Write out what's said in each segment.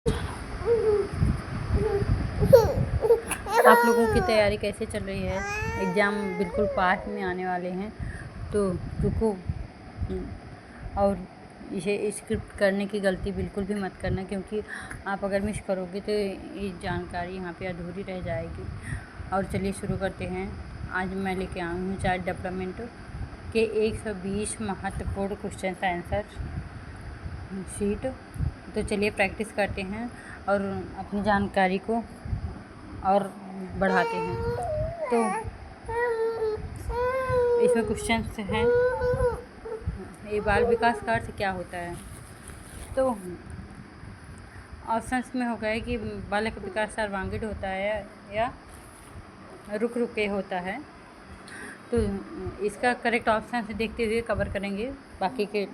आप लोगों की तैयारी कैसे चल रही है? एग्ज़ाम बिल्कुल पास में आने वाले हैं, तो रुको और इसे स्क्रिप्ट करने की गलती बिल्कुल भी मत करना, क्योंकि आप अगर मिस करोगे तो ये जानकारी यहाँ पे अधूरी रह जाएगी। और चलिए शुरू करते हैं। आज मैं लेके आई हूँ चाइल्ड डेवलपमेंट के 120 महत्वपूर्ण क्वेश्चन आंसर शीट। तो चलिए प्रैक्टिस करते हैं और अपनी जानकारी को और बढ़ाते हैं। तो इसमें क्वेश्चन हैं, ये बाल विकास का अर्थ क्या होता है? तो ऑप्शंस में हो गए कि बालक का विकास सर्वांगीण होता है या रुक रुक के होता है। तो इसका करेक्ट ऑप्शन से देखते हुए कवर करेंगे। बाकी के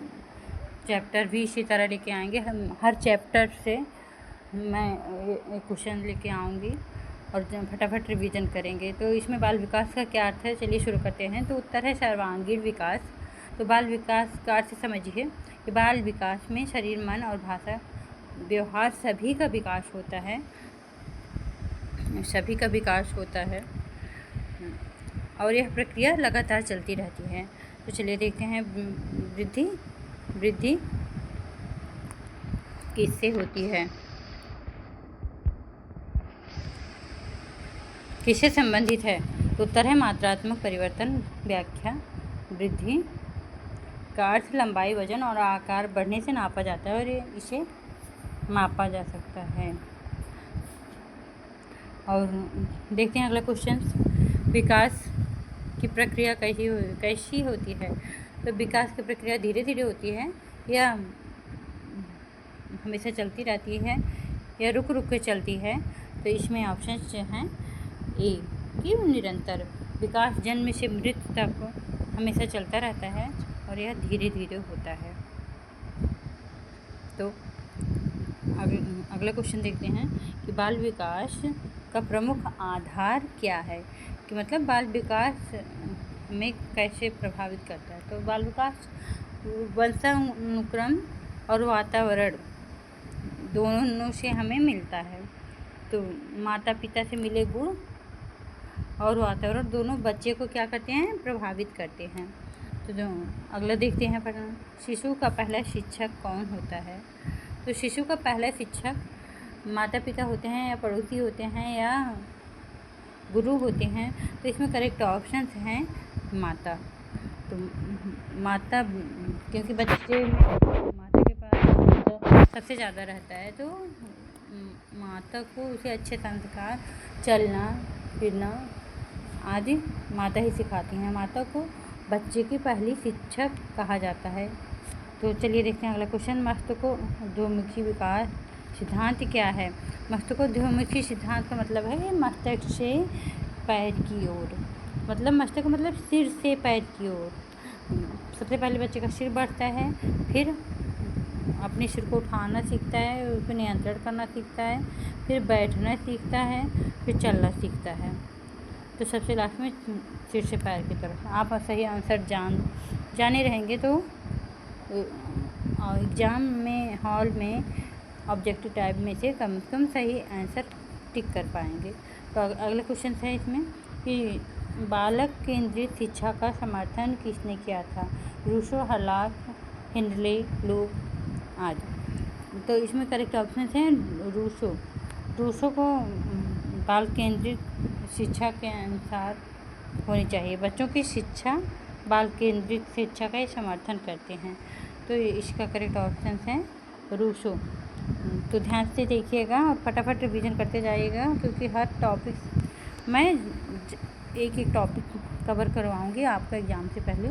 चैप्टर भी इसी तरह लेके आएंगे। हम हर चैप्टर से मैं क्वेश्चन लेके आऊँगी और फटाफट रिवीजन करेंगे। तो इसमें बाल विकास का क्या अर्थ है, चलिए शुरू करते हैं। तो उत्तर है सर्वांगीण विकास। तो बाल विकास का अर्थ समझिए कि बाल विकास में शरीर, मन और भाषा, व्यवहार सभी का विकास होता है, सभी का विकास होता है और यह प्रक्रिया लगातार चलती रहती है। तो चलिए देखते हैं वृद्धि किससे होती है, किससे संबंधित है? तो उत्तर है मात्रात्मक परिवर्तन। व्याख्या, वृद्धि का अर्थ लंबाई, वजन और आकार बढ़ने से नापा जाता है और इसे मापा जा सकता है। और देखते हैं अगला क्वेश्चन, विकास की प्रक्रिया कैसी होती है? तो विकास की प्रक्रिया धीरे धीरे होती है या हमेशा चलती रहती है या रुक रुक के चलती है? तो इसमें ऑप्शन जो हैं ए कि निरंतर विकास जन्म से मृत्यु तक हमेशा चलता रहता है और यह धीरे धीरे होता है। तो अगला क्वेश्चन देखते हैं कि बाल विकास का प्रमुख आधार क्या है, कि मतलब बाल विकास में कैसे प्रभावित करता है? तो बाल विकास वंशानुक्रम और वातावरण दोनों से हमें मिलता है। तो माता पिता से मिले गुण और वातावरण दोनों बच्चे को क्या करते हैं, प्रभावित करते हैं। तो जो अगला देखते हैं पढ़ना, शिशु का पहला शिक्षक कौन होता है? तो शिशु का पहला शिक्षक माता पिता होते हैं या पड़ोसी होते हैं या गुरु होते हैं? तो इसमें करेक्ट ऑप्शंस हैं माता। तो माता, क्योंकि बच्चे में माता के पास सबसे ज़्यादा रहता है, तो माता को उसे अच्छे संस्कार, चलना फिरना आदि माता ही सिखाती हैं। माता को बच्चे की पहली शिक्षक कहा जाता है। तो चलिए देखते हैं अगला क्वेश्चन, मस्तिष्कोद्यमुखी विकास सिद्धांत क्या है? मस्तिष्कोद्यमुखी सिद्धांत का मतलब है मस्तिष्क से पैर की ओर, मतलब मस्तिष्क मतलब सिर से पैर की ओर। सबसे पहले बच्चे का सिर बढ़ता है, फिर अपने सिर को उठाना सीखता है, उसको नियंत्रण करना सीखता है, फिर बैठना सीखता है, फिर चलना सीखता है, तो सबसे लास्ट में सिर से पैर की तरफ। आप सही आंसर जाने रहेंगे तो एग्ज़ाम में हॉल में ऑब्जेक्टिव टाइप में से कम सही आंसर टिक कर पाएंगे। तो अगला क्वेश्चन है इसमें कि बालक केंद्रित शिक्षा का समर्थन किसने किया था? रूसो, हलाक, हेनले, लूक आदि। तो इसमें करेक्ट ऑप्शन हैं रूसो को बाल केंद्रित शिक्षा के अनुसार होनी चाहिए। बच्चों की शिक्षा बाल केंद्रित शिक्षा का ही समर्थन करते हैं। तो इसका करेक्ट ऑप्शन है रूसो। तो ध्यान से देखिएगा और फटाफट रिवीजन करते जाइएगा, क्योंकि हर टॉपिक मैं एक टॉपिक कवर करवाऊंगी आपका एग्ज़ाम से पहले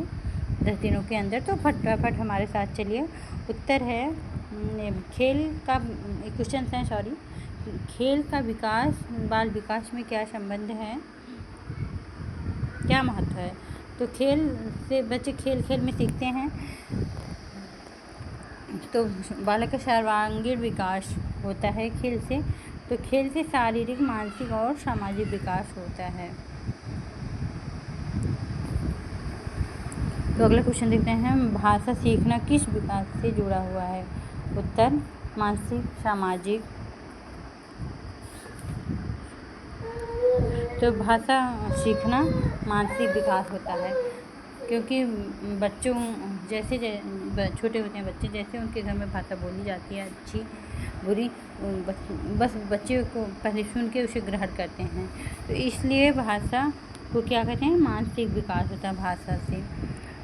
10 दिनों के अंदर। तो फटाफट हमारे साथ चलिए। उत्तर है खेल का क्वेश्चन है, सॉरी, खेल का विकास बाल विकास में क्या संबंध है, क्या महत्व है? तो खेल से बच्चे खेल में सीखते हैं, तो बालक का सर्वांगीण विकास होता है खेल से। तो खेल से शारीरिक, मानसिक और सामाजिक विकास होता है। तो अगला क्वेश्चन देखते हैं, भाषा सीखना किस विकास से जुड़ा हुआ है? उत्तर मानसिक, सामाजिक, तो भाषा सीखना मानसिक विकास होता है, क्योंकि बच्चों जैसे छोटे होते हैं बच्चे, जैसे उनके घर में भाषा बोली जाती है अच्छी बुरी, बस बच्चे को पहले सुन के उसे ग्रहण करते हैं। तो इसलिए भाषा को क्या कहते हैं, मानसिक विकास होता है भाषा से।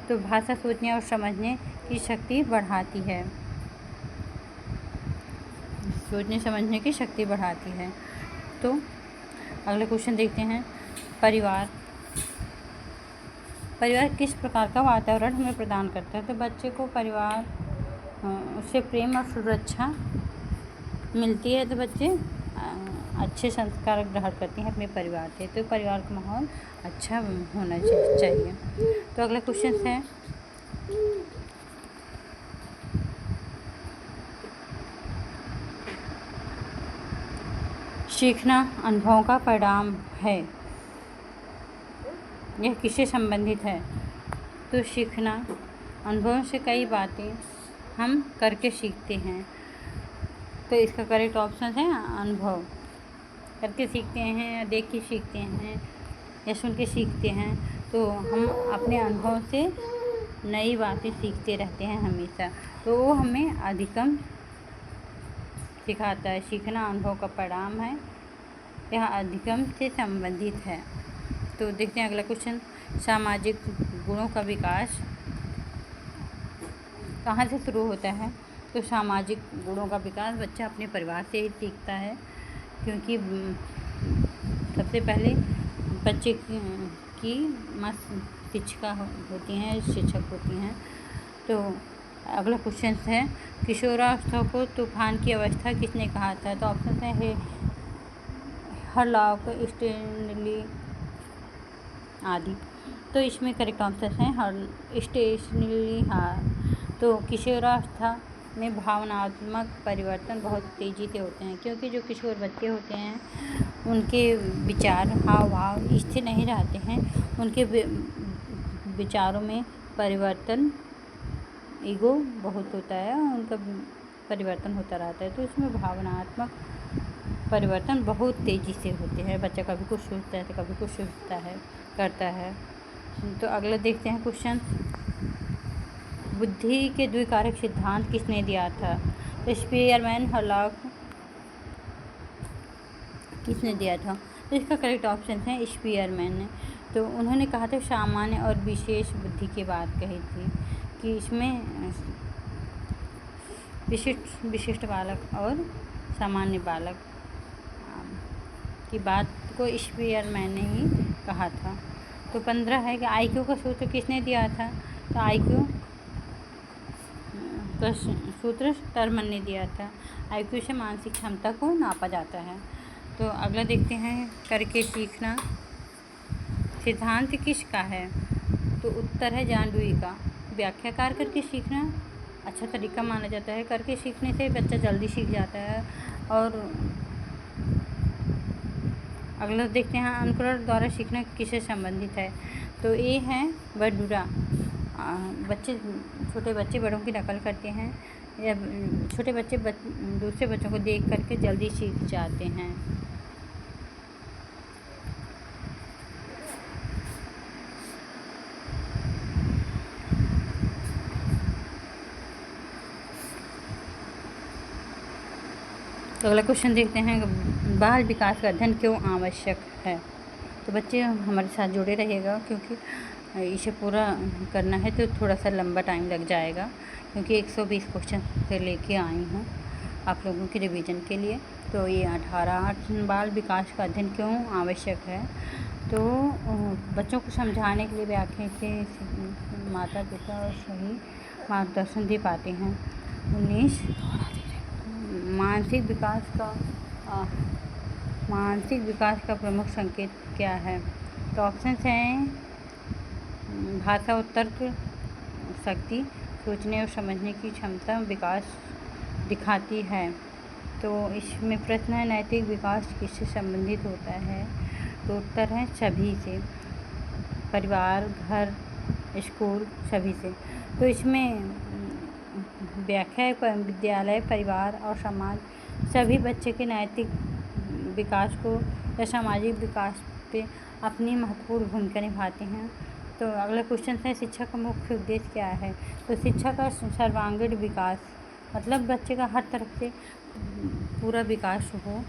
तो भाषा सोचने और समझने की शक्ति बढ़ाती है, सोचने समझने की शक्ति बढ़ाती है। तो अगला क्वेश्चन देखते हैं, परिवार किस प्रकार का वातावरण हमें प्रदान करता है। तो बच्चे को परिवार उससे प्रेम और सुरक्षा मिलती है, तो बच्चे अच्छे संस्कार ग्रहण करते हैं अपने परिवार से। तो परिवार का माहौल अच्छा होना चाहिए। तो अगला क्वेश्चन है, सीखना अनुभवों का परिणाम है, यह किससे संबंधित है। तो सीखना अनुभवों से कई बातें हम करके सीखते हैं। तो इसका करेक्ट ऑप्शन है अनुभव। करके सीखते हैं या देख के सीखते हैं या सुन के सीखते हैं। तो हम अपने अनुभव से नई बातें सीखते रहते हैं हमेशा, तो वो हमें अधिकम सिखाता है। सीखना अनुभव का परिणाम है, यह अधिगम से संबंधित है। तो देखते हैं अगला क्वेश्चन, सामाजिक गुणों का विकास कहाँ से शुरू होता है। तो सामाजिक गुणों का विकास बच्चा अपने परिवार से ही सीखता है, क्योंकि सबसे पहले बच्चे की माँ शिक्षिका होती हैं, शिक्षक होती हैं। तो अगला क्वेश्चन है, किशोरावस्था को तूफान की अवस्था किसने कहा था। तो ऑप्शन है हरलॉक, स्टेनली आदि। तो इसमें करेक्ट आंसर है स्टेशनरी। तो किशोरावस्था में भावनात्मक परिवर्तन बहुत तेज़ी से होते हैं, क्योंकि जो किशोर बच्चे होते हैं उनके विचार हाव भाव स्थिर नहीं रहते हैं, उनके विचारों में परिवर्तन ईगो बहुत होता है, उनका परिवर्तन होता रहता है। तो इसमें भावनात्मक परिवर्तन बहुत तेज़ी से होते हैं। बच्चा कभी कुछ सोचता है तो कभी कुछ सोचता है करता है। तो अगला देखते हैं क्वेश्चन, बुद्धि के द्विकारक सिद्धांत किसने दिया था। तो स्पीयरमैन, हरलॉक किसने दिया था। तो इसका करेक्ट ऑप्शन है स्पीयरमैन ने। तो उन्होंने कहा था सामान्य और विशेष बुद्धि की बात कही थी, कि इसमें विशिष्ट बालक और सामान्य बालक की बात को स्पीयरमैन ने ही कहा था। तो 15 है कि IQ का सूत्र किसने दिया था। तो IQ का सूत्र टर्मन ने दिया था। IQ से मानसिक क्षमता को नापा जाता है। तो अगला देखते हैं, करके सीखना सिद्धांत किसका है। तो उत्तर है जॉन डुई का। व्याख्याकार करके सीखना अच्छा तरीका माना जाता है। करके सीखने से बच्चा जल्दी सीख जाता है। और अगला देखते हैं, अनुकरण द्वारा सीखना किससे संबंधित है। तो ये है बडूरा। छोटे बच्चे बड़ों की नकल करते हैं, या छोटे बच्चे दूसरे बच्चों को देख करके जल्दी सीख जाते हैं। तो अगला क्वेश्चन देखते हैं, बाल विकास का अध्ययन क्यों आवश्यक है। तो बच्चे हमारे साथ जुड़े रहिएगा, क्योंकि इसे पूरा करना है तो थोड़ा सा लंबा टाइम लग जाएगा, क्योंकि 120 क्वेश्चन से लेके आई हूँ आप लोगों के रिवीजन के लिए। तो ये 18 बाल विकास का अध्ययन क्यों आवश्यक है। तो बच्चों को समझाने के लिए व्याख्या के माता पिता और सही मार्गदर्शन दे पाते हैं। 19 मानसिक विकास का प्रमुख संकेत क्या है। तो ऑप्शन हैं भाषा और तर्क शक्ति, सोचने और समझने की क्षमता विकास दिखाती है। तो इसमें प्रश्न है, नैतिक विकास किससे संबंधित होता है। तो उत्तर है सभी से, परिवार, घर, स्कूल, सभी से। तो इसमें व्याख्या विद्यालय, परिवार और समाज सभी बच्चे के नैतिक विकास को या सामाजिक विकास पे अपनी महत्वपूर्ण भूमिका निभाते हैं। तो अगला क्वेश्चन है, शिक्षा का मुख्य उद्देश्य क्या है? तो शिक्षा का सर्वांगीण विकास, मतलब बच्चे का हर तरफ से पूरा विकास हो,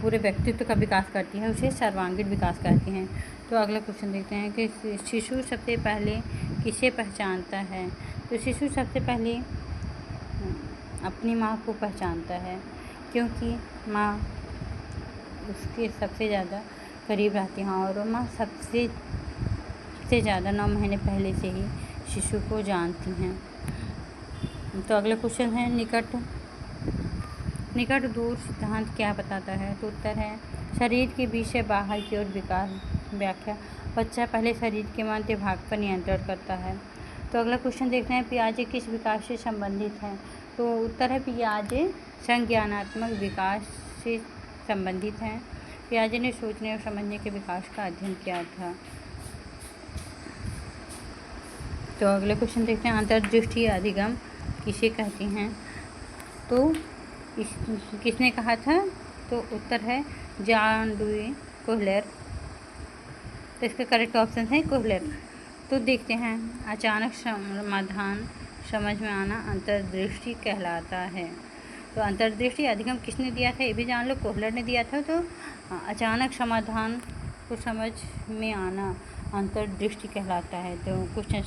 पूरे व्यक्तित्व का विकास करती है, उसे सर्वांगीण विकास कहते हैं। तो अगला क्वेश्चन देखते हैं कि शिशु सबसे पहले किसे पहचानता है? तो शिशु सबसे पहले अपनी माँ को पहचानता है, क्योंकि माँ उसके सबसे ज़्यादा करीब रहती हैं और माँ सबसे ज़्यादा 9 महीने पहले से ही शिशु को जानती हैं। तो अगला क्वेश्चन है, निकट दूर सिद्धांत क्या बताता है? तो उत्तर है, शरीर के बीच से बाहर की ओर विकास। व्याख्या, बच्चा पहले शरीर के मध्य भाग पर नियंत्रण करता है। तो अगला क्वेश्चन देखते हैं, पियाजे किस विकास से संबंधित है? तो उत्तर है, पियाजे संज्ञानात्मक विकास से संबंधित हैं। पियाजे ने सोचने और समझने के विकास का अध्ययन किया था। तो अगले क्वेश्चन देखते हैं, अंतर्दृष्टि अधिगम किसे कहते हैं? तो किसने कहा था? तो उत्तर है, जॉन लुई कोहलर। तो इसका करेक्ट ऑप्शन है कोहलर। तो देखते हैं, अचानक समाधान समझ में आना अंतर्दृष्टि कहलाता है। तो अंतर्दृष्टि अधिगम किसने दिया था? ये भी जान लो, कोहलर ने दिया था। तो अचानक समाधान को समझ में आना अंतर्दृष्टि कहलाता है। तो क्वेश्चन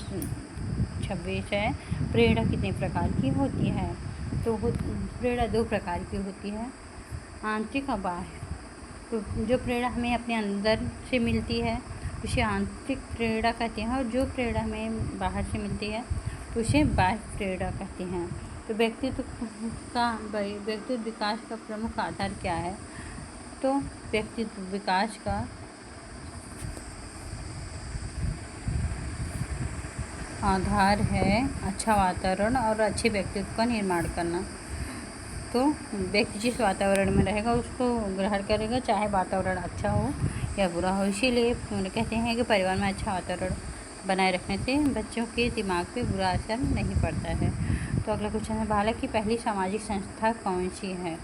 26 है, प्रेरणा कितने प्रकार की होती है? तो प्रेरणा 2 प्रकार की होती है, आंतरिक और बाह्य। तो जो प्रेरणा हमें अपने अंदर से मिलती है उसे आंतरिक प्रेरणा कहते हैं, और जो प्रेरणा हमें बाहर से मिलती है उसे बाह्य प्रेरणा कहते हैं। तो व्यक्तित्व विकास का प्रमुख आधार क्या है? तो व्यक्तित्व विकास का आधार है अच्छा वातावरण और अच्छे व्यक्तित्व का निर्माण करना। तो व्यक्ति जिस वातावरण में रहेगा उसको ग्रहण करेगा, चाहे वातावरण अच्छा हो या बुरा हो। इसीलिए कहते हैं कि परिवार में अच्छा वातावरण बनाए रखने से बच्चों के दिमाग पे बुरा असर नहीं पड़ता है। तो अगला क्वेश्चन है, बालक की पहली सामाजिक संस्था कौन सी है?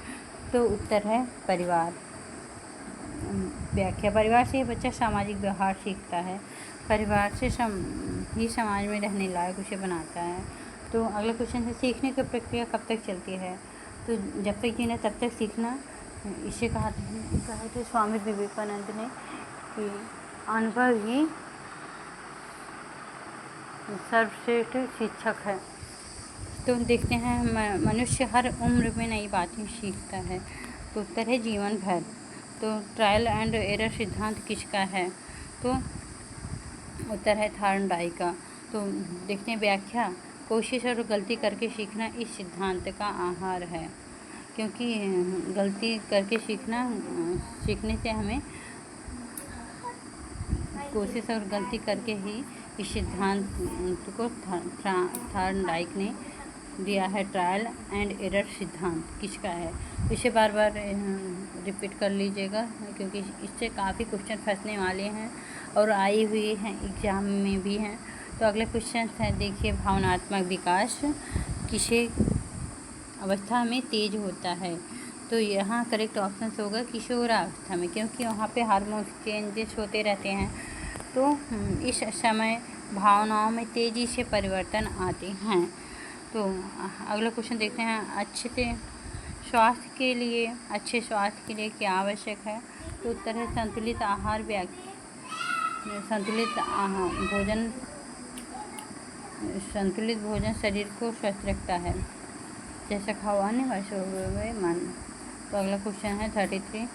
तो उत्तर है परिवार। व्याख्या, परिवार से बच्चा सामाजिक व्यवहार सीखता है, परिवार से ही समाज में रहने लायक उसे बनाता है। तो अगला क्वेश्चन है, सीखने की प्रक्रिया कब तक चलती है? तो जब तक जीना तब तक सीखना। इसे कहा थे स्वामी विवेकानंद ने कि अनुभव ही सर्वश्रेष्ठ शिक्षक है। तो देखते हैं, मनुष्य हर उम्र में नई बातें सीखता है। तो उत्तर है जीवन भर। तो ट्रायल एंड एरर सिद्धांत किसका है? तो उत्तर है थॉर्नडाइक का। तो देखते हैं व्याख्या, कोशिश और गलती करके सीखना इस सिद्धांत का आहार है, क्योंकि गलती करके सीखने से हमें कोशिश और गलती करके ही इस सिद्धांत को थॉर्नडाइक ने दिया है। ट्रायल एंड एरर सिद्धांत किसका है? इसे बार बार रिपीट कर लीजिएगा, क्योंकि इससे काफ़ी क्वेश्चन फंसने वाले हैं और आई हुई हैं, एग्ज़ाम में भी हैं। तो अगले क्वेश्चन है, देखिए, भावनात्मक विकास किसे अवस्था में तेज होता है? तो यहाँ करेक्ट ऑप्शन होगा किशोरावस्था में, क्योंकि वहाँ पे हार्मोन चेंजेस होते रहते हैं। तो इस समय भावनाओं में तेज़ी से परिवर्तन आते हैं। तो अगला क्वेश्चन देखते हैं, अच्छे स्वास्थ्य के लिए क्या आवश्यक है? तो उत्तर है संतुलित आहार। संतुलित भोजन शरीर को स्वस्थ रखता है, जैसा खाओ अन्न वैसे हुए मन। तो अगला क्वेश्चन है 33,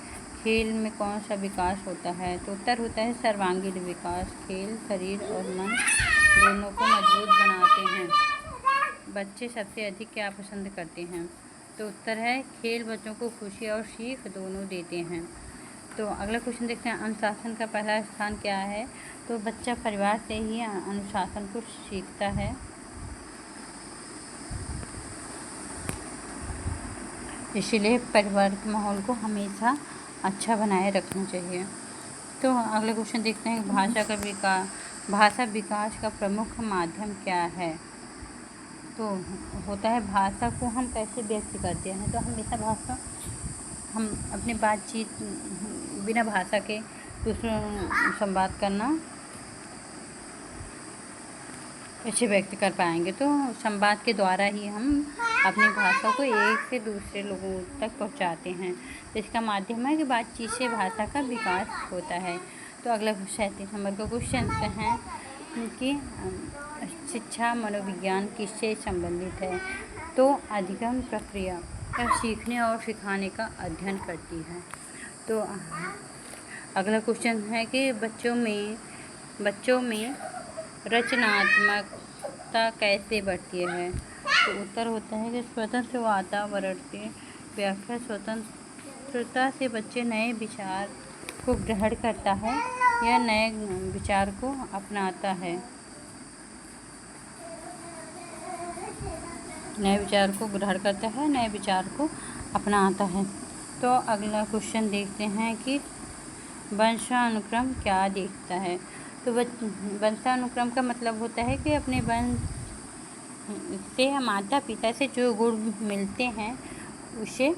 खेल में कौन सा विकास होता है? तो उत्तर होता है सर्वांगीण विकास। खेल शरीर और मन दोनों को मजबूत बनाते हैं। बच्चे सबसे अधिक क्या पसंद करते हैं? तो उत्तर है खेल बच्चों को खुशी और सीख दोनों देते हैं। तो अगला क्वेश्चन देखते हैं, अनुशासन का पहला स्थान क्या है? तो बच्चा परिवार से ही अनुशासन को सीखता है। इसीलिए परिवार के माहौल को हमेशा अच्छा बनाए रखना चाहिए। तो अगला क्वेश्चन देखते हैं, भाषा विकास का प्रमुख माध्यम क्या है? तो होता है भाषा को हम कैसे व्यक्त करते हैं। तो हमेशा भाषा हम अपनी बातचीत बिना भाषा के दूसरों संवाद करना अच्छे व्यक्त कर पाएंगे। तो संवाद के द्वारा ही हम अपनी भाषा को एक से दूसरे लोगों तक पहुंचाते हैं। तो इसका माध्यम है कि बातचीत से भाषा का विकास होता है। तो अगला 37 नंबर का क्वेश्चन है कि शिक्षा मनोविज्ञान किससे संबंधित है? तो अधिगम प्रक्रिया सीखने और सिखाने का अध्ययन करती है। तो अगला क्वेश्चन है कि बच्चों में रचनात्मकता कैसे बढ़ती है? तो उत्तर होता है कि स्वतंत्र वातावरण से व्याख्या स्वतंत्रता से बच्चे नए विचार को ग्रहण करता है या नए विचार को अपनाता है। नए विचार को ग्रहण करता है, नए विचार को अपनाता है। तो अगला क्वेश्चन देखते हैं कि वंशानुक्रम क्या देखता है? तो वंशानुक्रम का मतलब होता है कि अपने वंश से माता पिता से जो गुण मिलते हैं उसे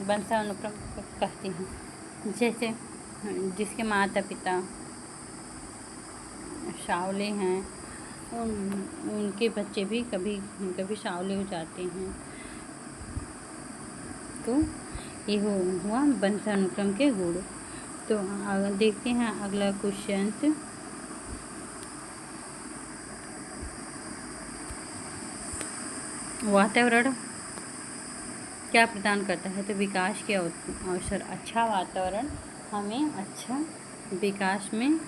वंशानुक्रम कहते हैं। जैसे जिसके माता पिता सांवले हैं उनके बच्चे भी कभी कभी सांवले हो जाते हैं। तो ये हुआ वंशानुक्रम के गुण। तो देखते हैं अगला क्वेश्चन। वातावरण क्या प्रदान करता है? तो विकास के अवसर। अच्छा वातावरण हमें अच्छा विकास में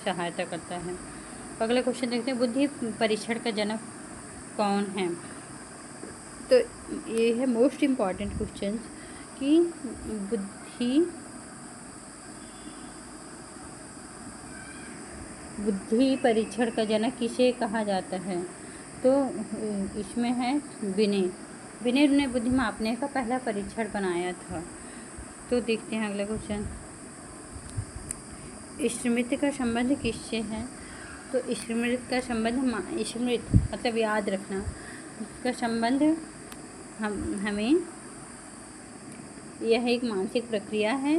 सहायता करता है। अगला क्वेश्चन देखते हैं, बुद्धि परीक्षण का जनक कौन है? तो ये है मोस्ट इम्पॉर्टेंट क्वेश्चन कि बुद्धि परीक्षण का जनक किसे कहा जाता है? तो इसमें है विनय ने बुद्धि मापने का पहला परीक्षण बनाया था। तो देखते हैं अगला क्वेश्चन, स्मृति का संबंध किससे है? तो स्मृति का संबंध स्मृति मतलब याद रखना का संबंध हमें यह एक मानसिक प्रक्रिया है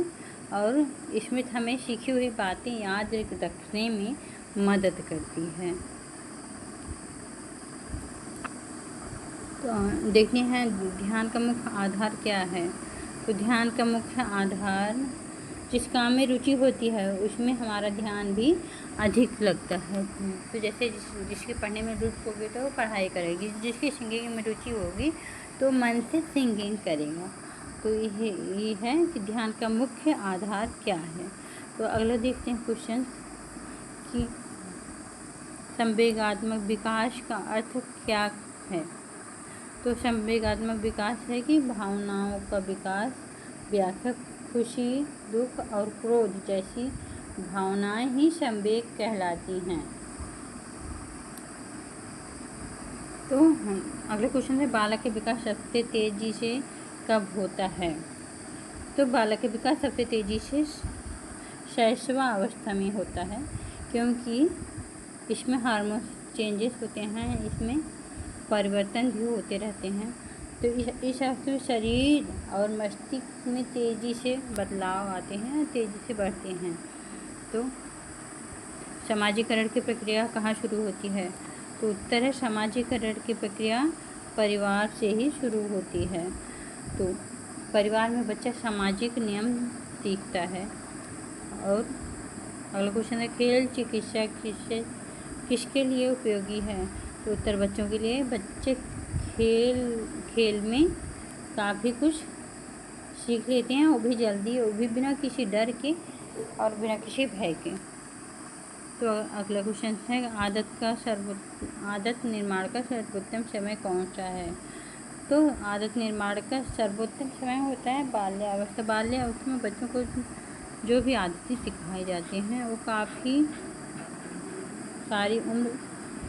और स्मृति हमें सीखी हुई बातें याद रखने में मदद करती है। तो देखते हैं ध्यान का मुख्य आधार क्या है? तो ध्यान का मुख्य आधार जिस काम में रुचि होती है उसमें हमारा ध्यान भी अधिक लगता है। तो जैसे जिसके पढ़ने में रुचि होगी तो वो पढ़ाई करेगी, जिसकी सिंगिंग में रुचि होगी तो मन से सिंगिंग करेगा। तो ये है कि ध्यान का मुख्य आधार क्या है। तो अगला देखते हैं क्वेश्चन कि संवेगात्मक विकास का अर्थ क्या है? तो संवेगात्मक विकास है कि भावनाओं का विकास। व्याख्या खुशी, दुख और क्रोध जैसी भावनाएं ही संवेग कहलाती हैं। तो अगले क्वेश्चन है, बालक का विकास सबसे तेजी से कब होता है? तो बालक का विकास सबसे तेजी से शैशवावस्था में होता है, क्योंकि इसमें हार्मोन चेंजेस होते हैं, इसमें परिवर्तन भी होते रहते हैं। तो इस अवस्था में शरीर और मस्तिष्क में तेज़ी से बदलाव आते हैं, तेज़ी से बढ़ते हैं। तो समाजीकरण की प्रक्रिया कहाँ शुरू होती है? तो उत्तर है समाजीकरण की प्रक्रिया परिवार से ही शुरू होती है। तो परिवार में बच्चा सामाजिक नियम सीखता है। और अगला क्वेश्चन है, खेल चिकित्सा किसके लिए उपयोगी है? तो उत्तर बच्चों के लिए। बच्चे खेल में काफ़ी कुछ सीख लेते हैं, वो भी जल्दी, वो भी बिना किसी डर के और बिना किसी भय के। तो अगला क्वेश्चन है, आदत निर्माण का सर्वोत्तम समय कौन सा है? तो आदत निर्माण का सर्वोत्तम समय होता है बाल्यावस्था। बाल्यावस्था में बच्चों को जो भी आदतें सिखाई जाती हैं वो काफ़ी सारी उम्र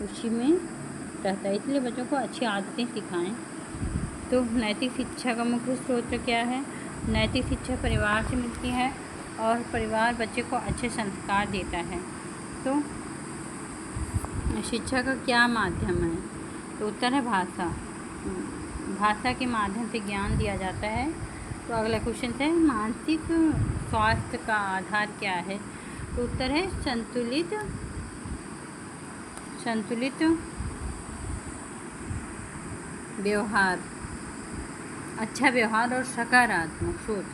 उसी में रहता है, इसलिए बच्चों को अच्छी आदतें सिखाएं। तो नैतिक शिक्षा का मुख्य स्रोत क्या है? नैतिक शिक्षा परिवार से मिलती है और परिवार बच्चे को अच्छे संस्कार देता है। तो शिक्षा का क्या माध्यम है? तो उत्तर है भाषा। भाषा के माध्यम से ज्ञान दिया जाता है। तो अगला क्वेश्चन है मानसिक स्वास्थ्य का आधार क्या है? तो उत्तर है संतुलित व्यवहार, अच्छा व्यवहार और सकारात्मक सोच,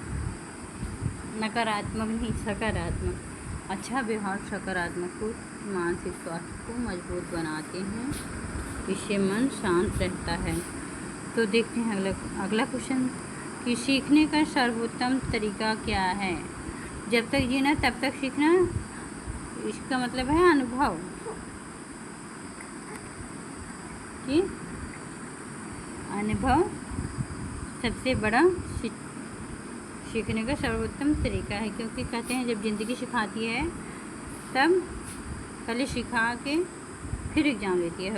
नकारात्मक नहीं सकारात्मक। अच्छा व्यवहार सकारात्मक सोच मानसिक स्वास्थ्य को मजबूत बनाते हैं, इससे मन शांत रहता है। तो देखते हैं अगला क्वेश्चन कि सीखने का सर्वोत्तम तरीका क्या है? जब तक जीना तब तक सीखना, इसका मतलब है अनुभव कि अनुभव सबसे बड़ा सीखने का सर्वोत्तम तरीका है, क्योंकि कहते हैं जब ज़िंदगी सिखाती है तब पहले सिखा के फिर एग्ज़ाम लेती है,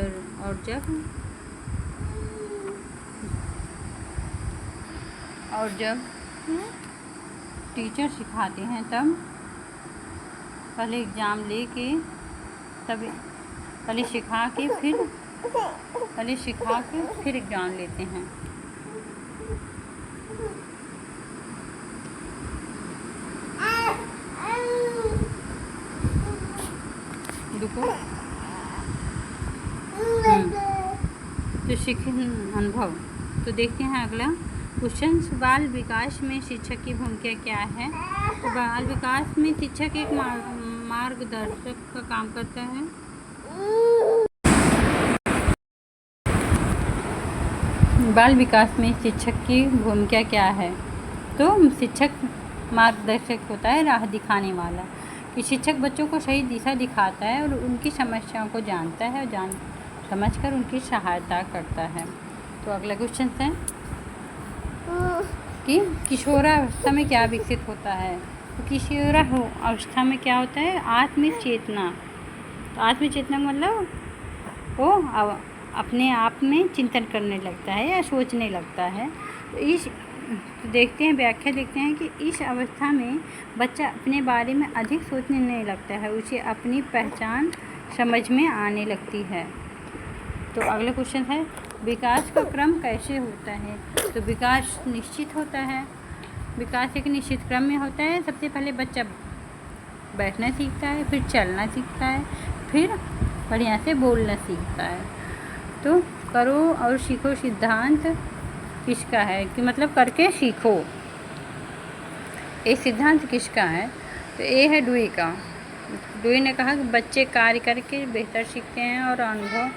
और जब टीचर सिखाते हैं तब पहले एग्ज़ाम लेके तब पहले सिखा के फिर एग्ज़ाम लेते हैं। तो अनुभव। तो देखते हैं अगला क्वेश्चन, बाल विकास में शिक्षक की भूमिका क्या है? तो बाल विकास में शिक्षक एक मार्गदर्शक का काम करता है। बाल विकास में शिक्षक की भूमिका क्या है? तो शिक्षक मार्गदर्शक होता है, राह दिखाने वाला, कि शिक्षक बच्चों को सही दिशा दिखाता है और उनकी समस्याओं को जानता है और समझकर उनकी सहायता करता है। तो अगला क्वेश्चन है कि किशोरावस्था में क्या विकसित होता है? तो किशोरावस्था में क्या होता है? आत्मचेतना। तो आत्मचेतना मतलब वो अपने आप में चिंतन करने लगता है या सोचने लगता है। तो देखते हैं व्याख्या देखते हैं कि इस अवस्था में बच्चा अपने बारे में अधिक सोचने लगता है, उसे अपनी पहचान समझ में आने लगती है। तो अगला क्वेश्चन है विकास का क्रम कैसे होता है? तो विकास निश्चित होता है, विकास एक निश्चित क्रम में होता है। सबसे पहले बच्चा बैठना सीखता है, फिर चलना सीखता है, फिर बढ़िया से बोलना सीखता है। तो करो और सीखो सिद्धांत किसका है? कि मतलब करके सीखो, ये सिद्धांत किसका है? तो ये है डुई का। डुई ने कहा कि बच्चे कार्य करके बेहतर सीखते हैं और अनुभव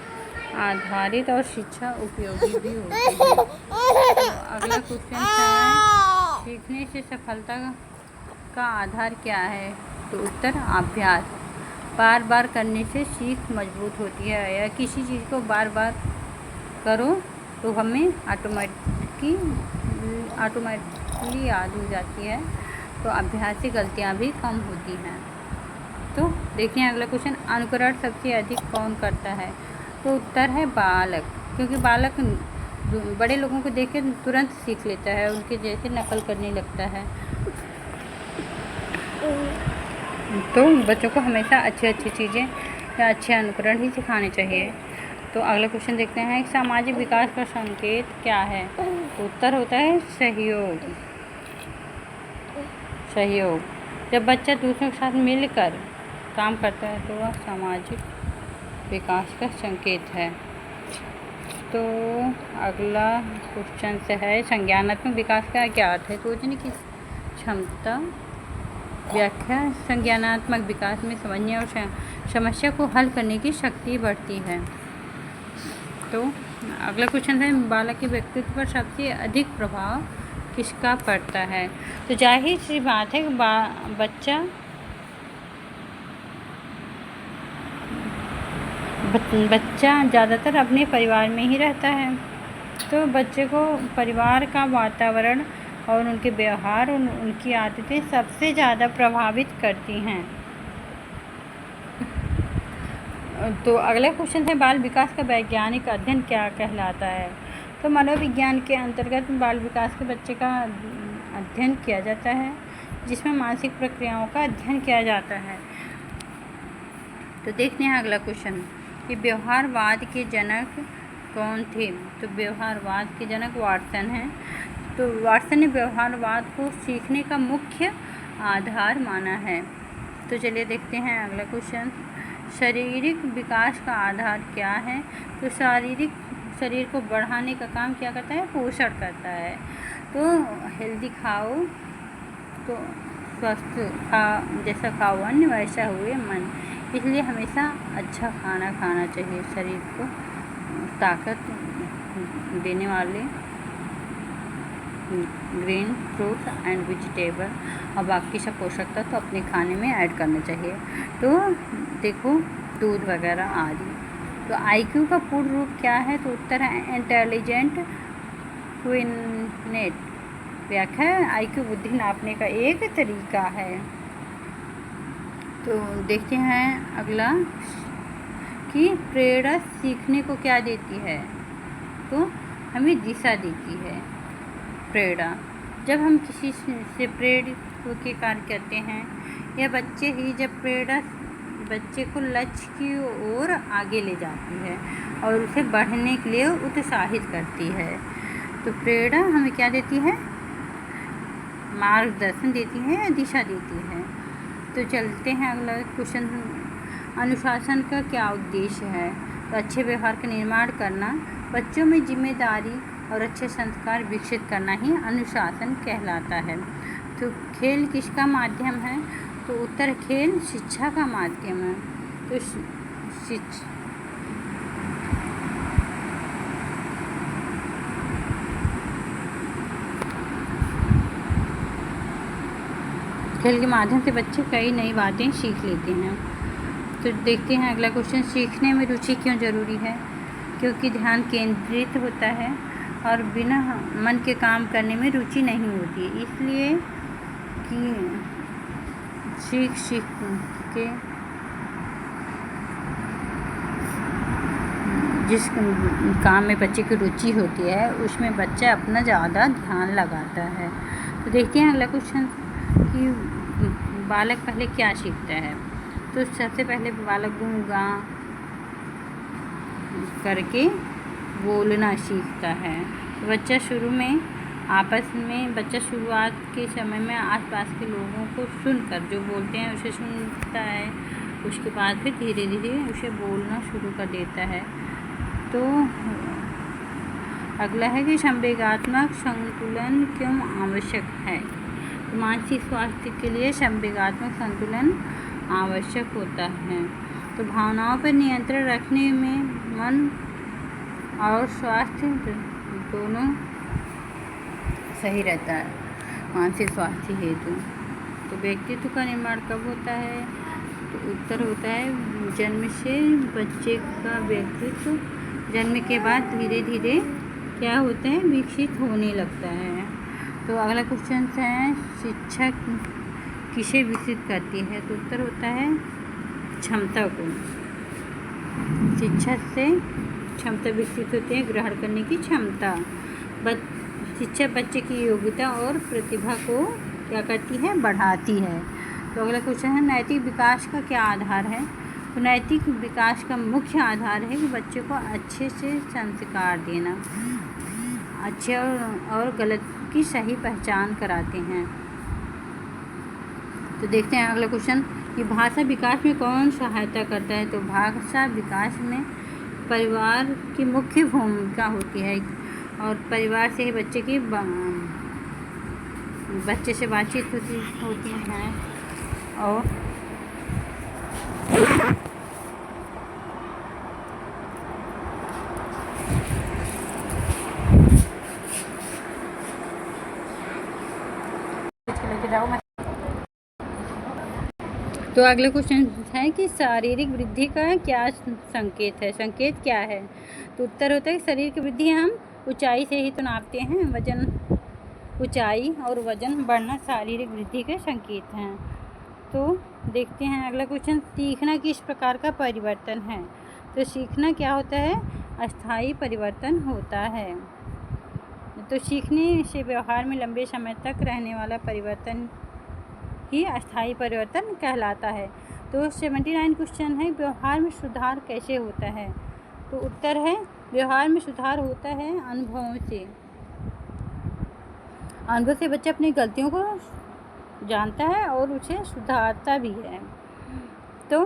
आधारित और शिक्षा उपयोगी भी होती है। तो अगला क्वेश्चन है सीखने से सफलता का आधार क्या है? तो उत्तर अभ्यास। बार बार करने से सीख मजबूत होती है, या किसी चीज़ को बार बार करो तो हमें ऑटोमेटिकली याद हो जाती है। तो अभ्यास से गलतियाँ भी कम होती हैं। तो देखिए अगला क्वेश्चन, अनुकरण सबसे अधिक कौन करता है? तो उत्तर है बालक, क्योंकि बालक बड़े लोगों को देख के तुरंत सीख लेता है, उनके जैसे नकल करने लगता है। तो बच्चों को हमेशा अच्छी चीज़ें या अच्छे अनुकरण ही सिखाने चाहिए। तो अगला क्वेश्चन देखते हैं, सामाजिक विकास का संकेत क्या है? तो उत्तर होता है सहयोग। जब बच्चा दूसरों के साथ मिलकर काम करता है तो वह सामाजिक विकास का संकेत है। तो अगला क्वेश्चन से है संज्ञानात्मक विकास का क्या अर्थ है? सोचने की क्षमता, व्याख्या। संज्ञानात्मक विकास में समझने और समस्या को हल करने की शक्ति बढ़ती है। तो अगला क्वेश्चन है बालक के व्यक्तित्व पर सबसे अधिक प्रभाव किसका पड़ता है? तो जाहिर सी बात है बच्चा ज़्यादातर अपने परिवार में ही रहता है। तो बच्चे को परिवार का वातावरण और उनके व्यवहार और उनकी आदतें सबसे ज़्यादा प्रभावित करती हैं। तो अगला क्वेश्चन है बाल विकास का वैज्ञानिक अध्ययन क्या कहलाता है? तो मनोविज्ञान के अंतर्गत बाल विकास के बच्चे का अध्ययन किया जाता है, जिसमें मानसिक प्रक्रियाओं का अध्ययन किया जाता है। तो देखते हैं अगला क्वेश्चन कि व्यवहारवाद के जनक कौन थे? तो व्यवहारवाद के जनक वाटसन हैं। तो तो वाटसन ने व्यवहारवाद को सीखने का मुख्य आधार माना है। तो चलिए देखते हैं अगला क्वेश्चन। शारीरिक विकास का आधार क्या है? तो शरीर को बढ़ाने का काम क्या करता है? पोषण करता है। तो हेल्दी खाओ तो स्वस्थ जैसा खाओ अन्न वैसा हुए मन, इसलिए हमेशा अच्छा खाना खाना चाहिए। शरीर को ताकत देने वाले ग्रीन फ्रूट एंड वेजिटेबल और बाकी सब पोषक तत्व तो अपने खाने में ऐड करना चाहिए। तो देखो दूध वगैरह आदि। तो आईक्यू का पूर्ण रूप क्या है? तो उत्तर है इंटेलिजेंट क्विनेट। व्याख्या है आईक्यू बुद्धि नापने का एक तरीका है। तो देखते हैं अगला कि प्रेरणा सीखने को क्या देती है? तो हमें दिशा देती है प्रेरणा। जब हम किसी से प्रेरित होकर कार्य करते हैं या बच्चे ही जब प्रेरणा बच्चे को लक्ष्य की ओर आगे ले जाती है और उसे बढ़ने के लिए उत्साहित करती है। तो प्रेरणा हमें क्या देती है? मार्गदर्शन देती है या दिशा देती है। तो चलते हैं अगला क्वेश्चन। अनुशासन का क्या उद्देश्य है? तो अच्छे व्यवहार का निर्माण करना, बच्चों में जिम्मेदारी और अच्छे संस्कार विकसित करना ही अनुशासन कहलाता है। तो खेल किसका माध्यम है? तो उत्तर खेल शिक्षा का माध्यम है। तो खेल के माध्यम से बच्चे कई नई बातें सीख लेते हैं। तो देखते हैं अगला क्वेश्चन। सीखने में रुचि क्यों ज़रूरी है? क्योंकि ध्यान केंद्रित होता है और बिना मन के काम करने में रुचि नहीं होती, इसलिए कि सीख के जिस काम में बच्चे की रुचि होती है उसमें बच्चा अपना ज़्यादा ध्यान लगाता है। तो देखते हैं अगला क्वेश्चन कि बालक पहले क्या सीखता है? तो सबसे पहले बालक गुणगा करके बोलना सीखता है। बच्चा शुरुआत के समय में आसपास के लोगों को सुनकर जो बोलते हैं उसे सुनता है, उसके बाद फिर धीरे धीरे उसे बोलना शुरू कर देता है। तो अगला है कि संवेगात्मक संतुलन क्यों आवश्यक है? तो मानसिक स्वास्थ्य के लिए संवेगात्मक संतुलन आवश्यक होता है। तो भावनाओं पर नियंत्रण रखने में मन और स्वास्थ्य दोनों सही रहता है मानसिक स्वास्थ्य हेतु। तो व्यक्तित्व का निर्माण कब होता है? तो उत्तर होता है जन्म से। बच्चे का व्यक्तित्व जन्म के बाद धीरे धीरे क्या होता है? विकसित होने लगता है। तो अगला क्वेश्चन है शिक्षा किसे विकसित करती है? तो उत्तर होता है क्षमता को। शिक्षा से क्षमता विकसित होती है, ग्रहण करने की क्षमता। शिक्षा बच्चे की योग्यता और प्रतिभा को क्या करती है? बढ़ाती है। तो अगला क्वेश्चन है नैतिक विकास का क्या आधार है? तो नैतिक विकास का मुख्य आधार है कि बच्चे को अच्छे से संस्कार देना, अच्छे और गलत की सही पहचान कराते हैं। तो देखते हैं अगला क्वेश्चन कि भाषा विकास में कौन सहायता करता है? तो भाषा विकास में परिवार की मुख्य भूमिका होती है और परिवार से ही बच्चे से बातचीत होती है और तो अगला क्वेश्चन है कि शारीरिक वृद्धि का क्या संकेत है? संकेत क्या है? तो उत्तर होता है शरीर की वृद्धि हम ऊंचाई से ही तो नापते हैं। ऊंचाई और वजन बढ़ना शारीरिक वृद्धि के संकेत हैं। तो देखते हैं अगला क्वेश्चन सीखना किस प्रकार का परिवर्तन है? तो सीखना क्या होता है? अस्थायी परिवर्तन होता है। तो सीखने से व्यवहार में लंबे समय तक रहने वाला परिवर्तन ही अस्थायी परिवर्तन कहलाता है। तो 79 क्वेश्चन है व्यवहार में सुधार कैसे होता है? तो उत्तर है व्यवहार में सुधार होता है अनुभवों से। अनुभव से बच्चा अपनी गलतियों को जानता है और उसे सुधारता भी है। तो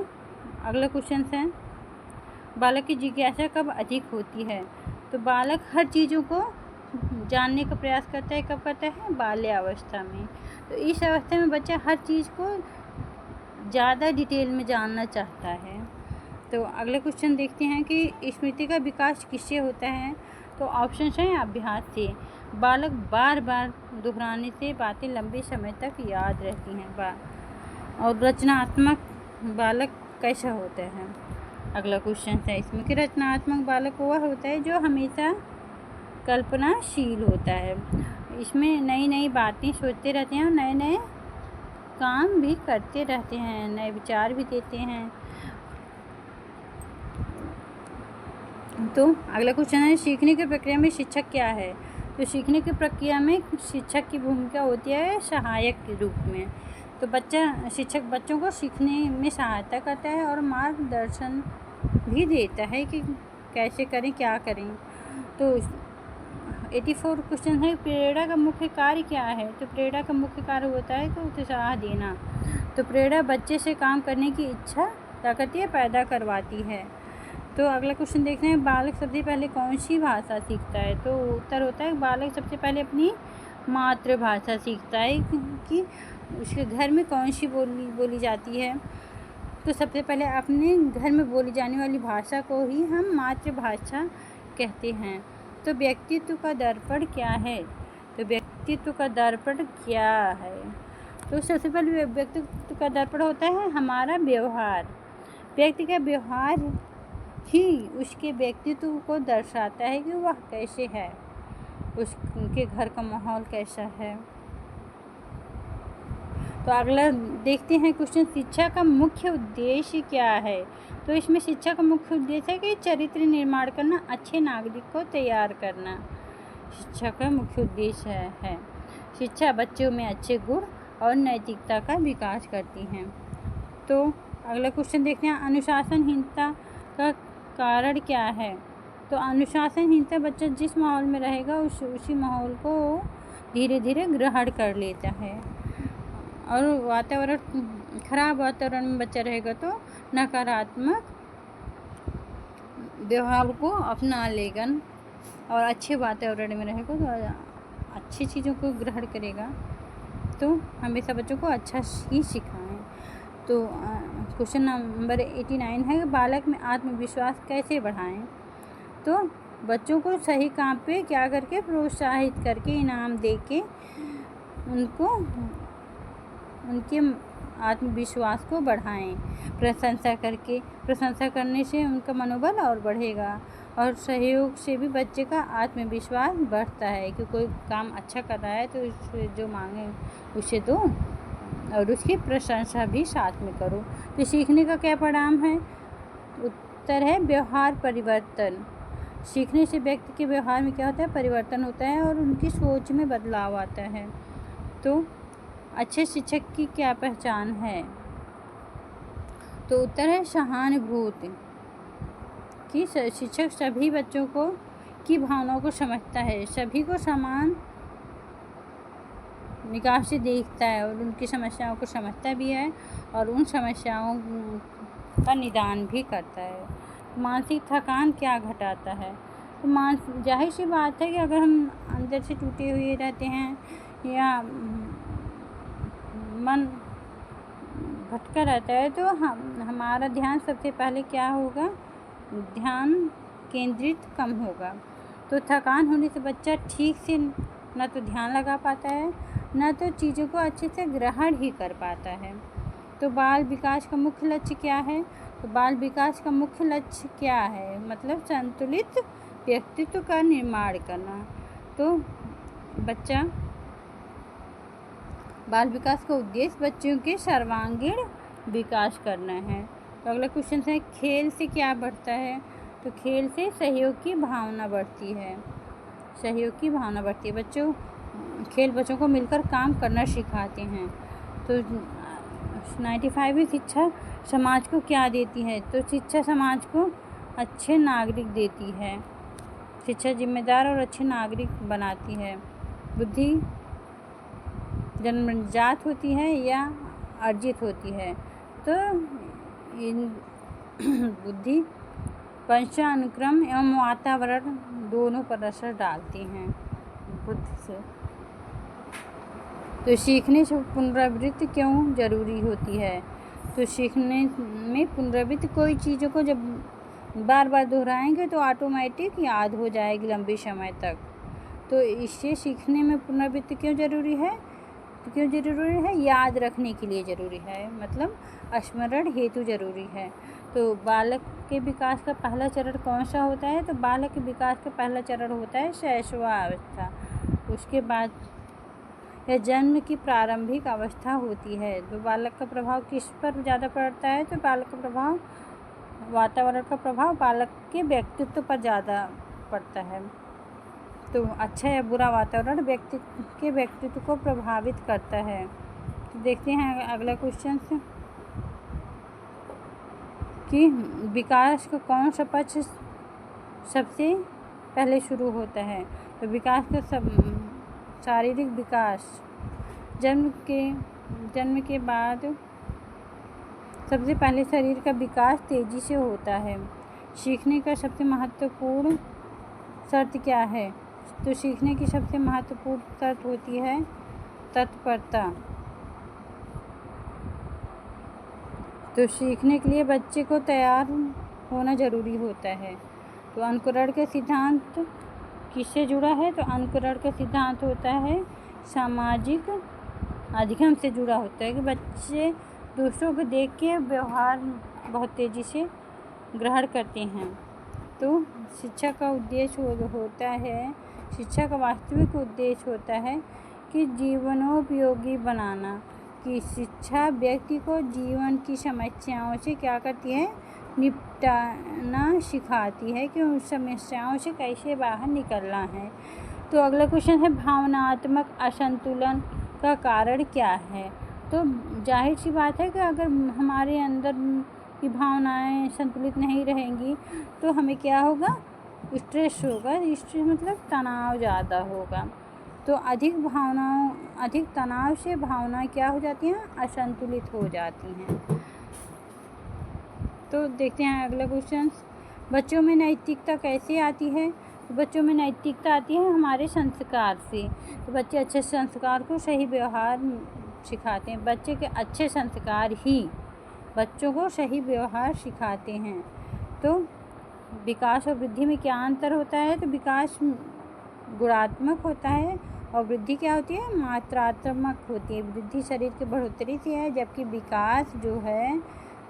अगला क्वेश्चन है, बालक की जिज्ञासा कब अधिक होती है? तो बालक हर चीज़ों को जानने का प्रयास करता है। कब करता है? बाल्यावस्था में। तो इस अवस्था में बच्चा हर चीज़ को ज़्यादा डिटेल में जानना चाहता है। तो अगला क्वेश्चन देखते हैं कि स्मृति का विकास किससे होता है? तो ऑप्शन हैं अभ्यास से। बालक बार बार दोहराने से बातें लंबे समय तक याद रहती हैं। और रचनात्मक बालक कैसा होता है? अगला क्वेश्चन है इसमें कि रचनात्मक बालक वह होता है जो हमेशा कल्पनाशील होता है। इसमें नई नई बातें सोचते रहते हैं और नए नए काम भी करते रहते हैं, नए विचार भी देते हैं। तो अगला क्वेश्चन है, सीखने की प्रक्रिया में शिक्षक क्या है? तो सीखने की प्रक्रिया में शिक्षक की भूमिका होती है सहायक के रूप में। तो शिक्षक बच्चों को सीखने में सहायता करता है और मार्गदर्शन भी देता है कि कैसे करें, क्या करें। तो 84 क्वेश्चन है, प्रेरणा का मुख्य कार्य क्या है? तो प्रेरणा का मुख्य कार्य होता है कि उत्साह देना। तो प्रेरणा बच्चे से काम करने की इच्छा ताकतें पैदा करवाती है। तो अगला क्वेश्चन देखते हैं, बालक सबसे पहले कौन सी भाषा सीखता है? तो उत्तर होता है बालक सबसे पहले अपनी मातृभाषा सीखता है कि उसके घर में कौन सी बोली जाती है। तो सबसे पहले अपने घर में बोली जाने वाली भाषा को ही हम मातृभाषा कहते हैं। तो व्यक्तित्व का दर्पण क्या है? तो व्यक्तित्व का दर्पण क्या है? तो सबसे पहले व्यक्तित्व का दर्पण होता है हमारा व्यवहार। व्यक्ति का व्यवहार ही उसके व्यक्तित्व को दर्शाता है कि वह कैसे है, उसके घर का माहौल कैसा है। तो अगला देखते हैं क्वेश्चन, शिक्षा का मुख्य उद्देश्य क्या है? तो इसमें शिक्षा का मुख्य उद्देश्य है कि चरित्र निर्माण करना, अच्छे नागरिक को तैयार करना शिक्षा का मुख्य उद्देश्य है। शिक्षा बच्चों में अच्छे गुण और नैतिकता का विकास करती हैं। तो अगला क्वेश्चन देखते हैं, अनुशासनहीनता का कारण क्या है? तो अनुशासनहीनता बच्चा जिस माहौल में रहेगा उसी माहौल को धीरे धीरे ग्रहण कर लेता है। और खराब वातावरण में बच्चा रहेगा तो नकारात्मक व्यवहार को अपना लेगा, और अच्छे वातावरण में रहेगा तो अच्छी चीज़ों को ग्रहण करेगा। तो हमेशा बच्चों को अच्छा ही सिखाएं। तो क्वेश्चन नंबर 89 है, बालक में आत्मविश्वास कैसे बढ़ाएं? तो बच्चों को सही काम पे क्या करके प्रोत्साहित करके, इनाम दे के उनके आत्मविश्वास को बढ़ाएं। प्रशंसा करने से उनका मनोबल और बढ़ेगा, और सहयोग से भी बच्चे का आत्मविश्वास बढ़ता है कि कोई काम अच्छा कर रहा है तो उससे जो मांगे उसे दो और उसकी प्रशंसा भी साथ में करो। तो सीखने का क्या परिणाम है? उत्तर है व्यवहार परिवर्तन। सीखने से व्यक्ति के व्यवहार में क्या होता है? परिवर्तन होता है और उनकी सोच में बदलाव आता है। तो अच्छे शिक्षक की क्या पहचान है? तो उत्तर है सहानुभूति, कि शिक्षक सभी बच्चों की भावनाओं को समझता है, सभी को समान निगाह से देखता है और उनकी समस्याओं को समझता भी है और उन समस्याओं का निदान भी करता है। मानसिक थकान क्या घटाता है? तो जाहिर सी बात है कि अगर हम अंदर से टूटे हुए रहते हैं या मन भटका रहता है तो हमारा ध्यान सबसे पहले क्या होगा? ध्यान केंद्रित कम होगा। तो थकान होने से बच्चा ठीक से न तो ध्यान लगा पाता है, न तो चीज़ों को अच्छे से ग्रहण ही कर पाता है। तो बाल विकास का मुख्य लक्ष्य क्या है? तो बाल विकास का मुख्य लक्ष्य क्या है? मतलब संतुलित व्यक्तित्व का निर्माण करना। तो बाल विकास का उद्देश्य बच्चों के सर्वांगीण विकास करना है। तो अगला क्वेश्चन है, खेल से क्या बढ़ता है? तो खेल से सहयोग की भावना बढ़ती है। खेल बच्चों को मिलकर काम करना सिखाते हैं। तो 95 शिक्षा समाज को क्या देती है? तो शिक्षा समाज को अच्छे नागरिक देती है। शिक्षा जिम्मेदार और अच्छे नागरिक बनाती है। बुद्धि जन्मजात होती है या अर्जित होती है। तो इन बुद्धि वंशानुक्रम एवं वातावरण दोनों पर असर डालती हैं बुद्धि से। तो सीखने से पुनरावृत्ति क्यों ज़रूरी होती है? तो सीखने में पुनरावृत्ति, कोई चीज़ों को जब बार बार दोहराएंगे तो ऑटोमेटिक याद हो जाएगी लंबे समय तक। तो इससे सीखने में पुनरावृत्ति क्यों ज़रूरी है? क्यों ज़रूरी है? याद रखने के लिए ज़रूरी है, मतलब स्मरण हेतु ज़रूरी है। तो बालक के विकास का पहला चरण कौन सा होता है? तो बालक के विकास का पहला चरण होता है शैशवावस्था। उसके बाद यह जन्म की प्रारंभिक अवस्था होती है। तो बालक का प्रभाव किस पर ज़्यादा पड़ता है? तो बालक का प्रभाव, वातावरण का प्रभाव बालक के व्यक्तित्व पर ज़्यादा पड़ता है। तो अच्छा या बुरा वातावरण व्यक्ति के व्यक्तित्व को प्रभावित करता है। तो देखते हैं अगला क्वेश्चन से कि विकास का कौन सा पक्ष सबसे पहले शुरू होता है? तो विकास का शारीरिक विकास जन्म के बाद सबसे पहले शरीर का विकास तेज़ी से होता है। सीखने का सबसे महत्वपूर्ण शर्त क्या है? तो सीखने की सबसे महत्वपूर्ण शर्त होती है तत्परता। तो सीखने के लिए बच्चे को तैयार होना ज़रूरी होता है। तो अनुकरण का सिद्धांत किससे जुड़ा है? तो अनुकरण का सिद्धांत होता है सामाजिक अधिगम से जुड़ा होता है कि बच्चे दूसरों को देख के व्यवहार बहुत तेज़ी से ग्रहण करते हैं। तो शिक्षा का उद्देश्य होता है, शिक्षा का वास्तविक उद्देश्य होता है कि जीवनोपयोगी बनाना, कि शिक्षा व्यक्ति को जीवन की समस्याओं से क्या करती है? निपटाना सिखाती है कि उन समस्याओं से कैसे बाहर निकलना है। तो अगला क्वेश्चन है भावनात्मक असंतुलन का कारण क्या है? तो जाहिर सी बात है कि अगर हमारे अंदर की भावनाएं संतुलित नहीं रहेंगी तो हमें क्या होगा? स्ट्रेस होगा। स्ट्रेस मतलब तनाव ज़्यादा होगा। तो अधिक तनाव से भावनाएं क्या हो जाती हैं? असंतुलित हो जाती हैं। तो देखते हैं अगला क्वेश्चन, बच्चों में नैतिकता कैसे आती है? तो बच्चों में नैतिकता आती है हमारे संस्कार से। तो बच्चे अच्छे संस्कार को सही व्यवहार सिखाते हैं। बच्चे के अच्छे संस्कार ही बच्चों को सही व्यवहार सिखाते हैं। तो विकास और वृद्धि में क्या अंतर होता है? तो विकास गुणात्मक होता है और वृद्धि क्या होती है? मात्रात्मक होती है। वृद्धि शरीर की बढ़ोतरी से है, जबकि विकास जो है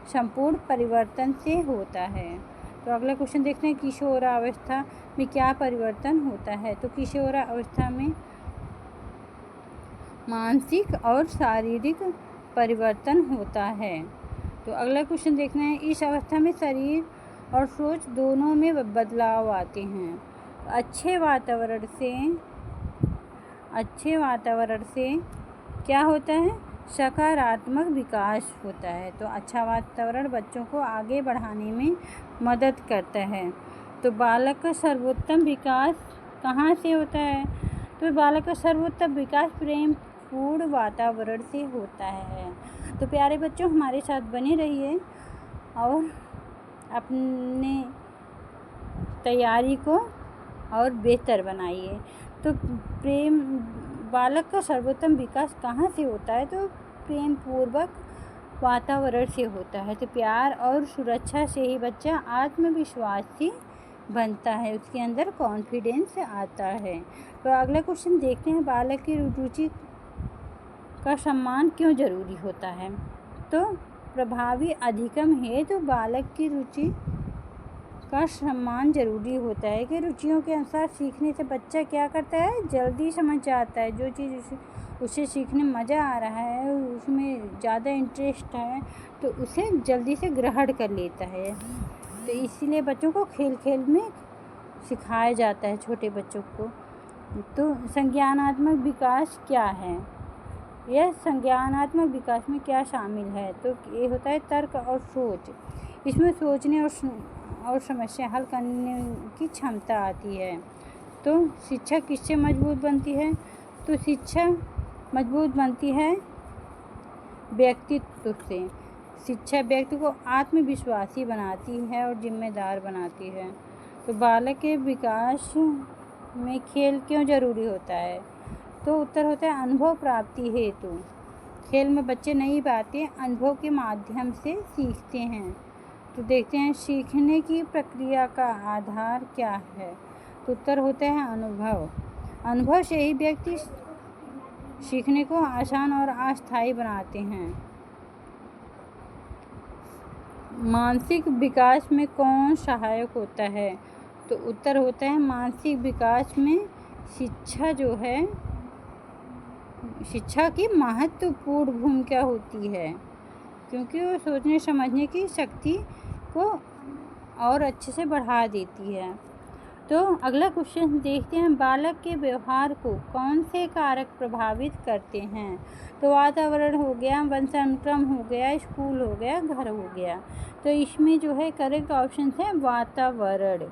संपूर्ण परिवर्तन से होता है। तो अगला क्वेश्चन देखते हैं किशोरावस्था में क्या परिवर्तन होता है? तो किशोरावस्था में मानसिक और शारीरिक परिवर्तन होता है। तो अगला क्वेश्चन देखना है, इस अवस्था में शरीर और सोच दोनों में बदलाव आते हैं। अच्छे वातावरण से क्या होता है? सकारात्मक विकास होता है। तो अच्छा वातावरण बच्चों को आगे बढ़ाने में मदद करता है। तो बालक का सर्वोत्तम विकास कहाँ से होता है? तो बालक का सर्वोत्तम विकास प्रेम पूर्ण वातावरण से होता है। तो प्यारे बच्चों, हमारे साथ बने रहिए और अपने तैयारी को और बेहतर बनाइए। तो बालक का सर्वोत्तम विकास कहाँ से होता है? तो प्रेम पूर्वक वातावरण से होता है। तो प्यार और सुरक्षा से ही बच्चा आत्मविश्वासी बनता है, उसके अंदर कॉन्फिडेंस आता है। तो अगला क्वेश्चन देखते हैं, बालक की रुचि का सम्मान क्यों जरूरी होता है? तो प्रभावी अधिगम है तो बालक की रुचि का सम्मान जरूरी होता है कि रुचियों के अनुसार सीखने से बच्चा क्या करता है? जल्दी समझ जाता है। जो चीज़ उसे सीखने में मज़ा आ रहा है, उसमें ज़्यादा इंटरेस्ट है, तो उसे जल्दी से ग्रहण कर लेता है। तो इसीलिए बच्चों को खेल खेल में सिखाया जाता है, छोटे बच्चों को। तो संज्ञानात्मक विकास क्या है? यह संज्ञानात्मक विकास में क्या शामिल है? तो ये होता है तर्क और सोच। इसमें सोचने और समस्या हल करने की क्षमता आती है। तो शिक्षा किससे मजबूत बनती है? तो शिक्षा मजबूत बनती है व्यक्तित्व से। शिक्षा व्यक्ति को आत्मविश्वासी बनाती है और जिम्मेदार बनाती है। तो बालक के विकास में खेल क्यों जरूरी होता है? तो उत्तर होता है अनुभव प्राप्ति हेतु। खेल में बच्चे नई बातें अनुभव के माध्यम से सीखते हैं। तो देखते हैं सीखने की प्रक्रिया का आधार क्या है? तो उत्तर होता है अनुभव। अनुभव से ही व्यक्ति सीखने को आसान और अस्थायी बनाते हैं। मानसिक विकास में कौन सहायक होता है? तो उत्तर होता है मानसिक विकास में शिक्षा जो है, शिक्षा की महत्वपूर्ण भूमिका होती है, क्योंकि वो सोचने समझने की शक्ति को और अच्छे से बढ़ा देती है। तो अगला क्वेश्चन देखते हैं, बालक के व्यवहार को कौन से कारक प्रभावित करते हैं? तो वातावरण हो गया, वंशानुक्रम हो गया, स्कूल हो गया, घर हो गया। तो इसमें जो है करेक्ट ऑप्शन है वातावरण।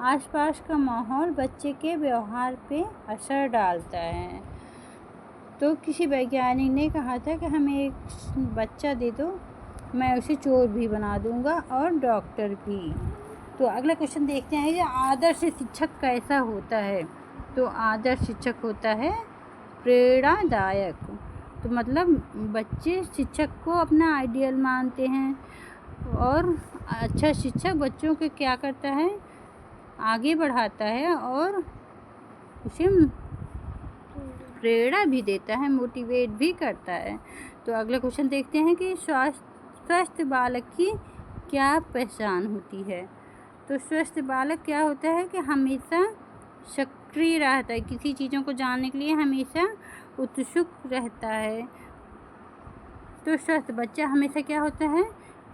आसपास का माहौल बच्चे के व्यवहार पे असर डालता है। तो किसी वैज्ञानिक ने कहा था कि हमें एक बच्चा दे दो, मैं उसे चोर भी बना दूंगा और डॉक्टर भी। तो अगला क्वेश्चन देखते हैं कि आदर्श शिक्षक कैसा होता है? तो आदर्श शिक्षक होता है प्रेरणादायक। तो मतलब बच्चे शिक्षक को अपना आइडियल मानते हैं और अच्छा शिक्षक बच्चों को क्या करता है, आगे बढ़ाता है और उसे प्रेरणा भी देता है, मोटिवेट भी करता है। तो अगला क्वेश्चन देखते हैं कि स्वस्थ बालक की क्या पहचान होती है? तो स्वस्थ बालक क्या होता है कि हमेशा सक्रिय रहता है, किसी चीज़ों को जानने के लिए हमेशा उत्सुक रहता है। तो स्वस्थ बच्चा हमेशा क्या होता है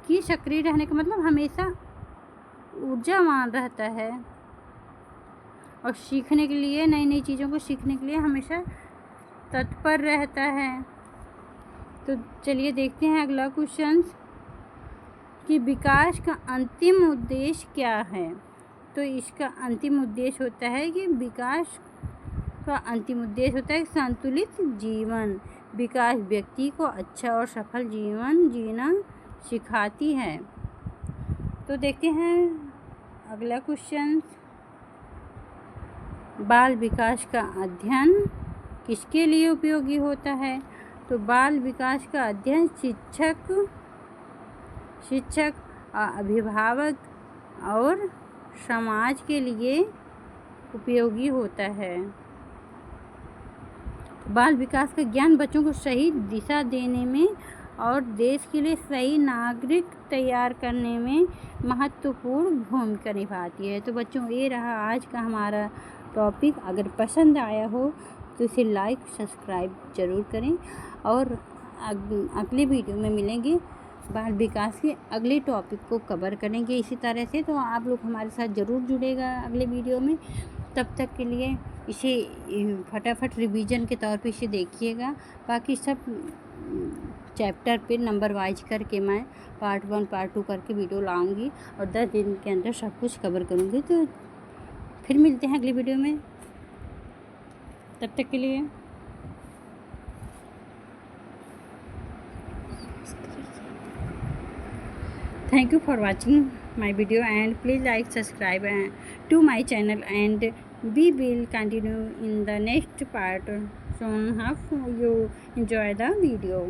कि सक्रिय रहने का मतलब हमेशा ऊर्जावान रहता है और सीखने के लिए, नई नई चीज़ों को सीखने के लिए हमेशा तत्पर रहता है। तो चलिए देखते हैं अगला क्वेश्चन कि विकास का अंतिम उद्देश्य क्या है? तो इसका अंतिम उद्देश्य होता है कि विकास का अंतिम उद्देश्य होता है संतुलित जीवन। विकास व्यक्ति को अच्छा और सफल जीवन जीना सिखाती है। तो देखते हैं अगला क्वेश्चन, बाल विकास का अध्ययन किसके लिए उपयोगी होता है? तो बाल विकास का अध्ययन शिक्षक, अभिभावक और समाज के लिए उपयोगी होता है। बाल विकास का ज्ञान बच्चों को सही दिशा देने में और देश के लिए सही नागरिक तैयार करने में महत्वपूर्ण भूमिका निभाती है। तो बच्चों ये रहा आज का हमारा टॉपिक। अगर पसंद आया हो तो इसे लाइक सब्सक्राइब ज़रूर करें और अगले वीडियो में मिलेंगे, बाल विकास के अगले टॉपिक को कवर करेंगे इसी तरह से। तो आप लोग हमारे साथ ज़रूर जुड़ेगा अगले वीडियो में। तब तक के लिए इसे फटाफट रिवीजन के तौर पे इसे देखिएगा। बाकी सब चैप्टर पे नंबर वाइज करके मैं पार्ट 1 पार्ट 2 करके वीडियो लाऊंगी और 10 दिन के अंदर सब कुछ कवर करूँगी। तो फिर मिलते हैं अगली वीडियो में, तब तक के लिए thank you for watching my video and please like subscribe to my channel and we will continue in the next part. Soon hope you enjoy the video.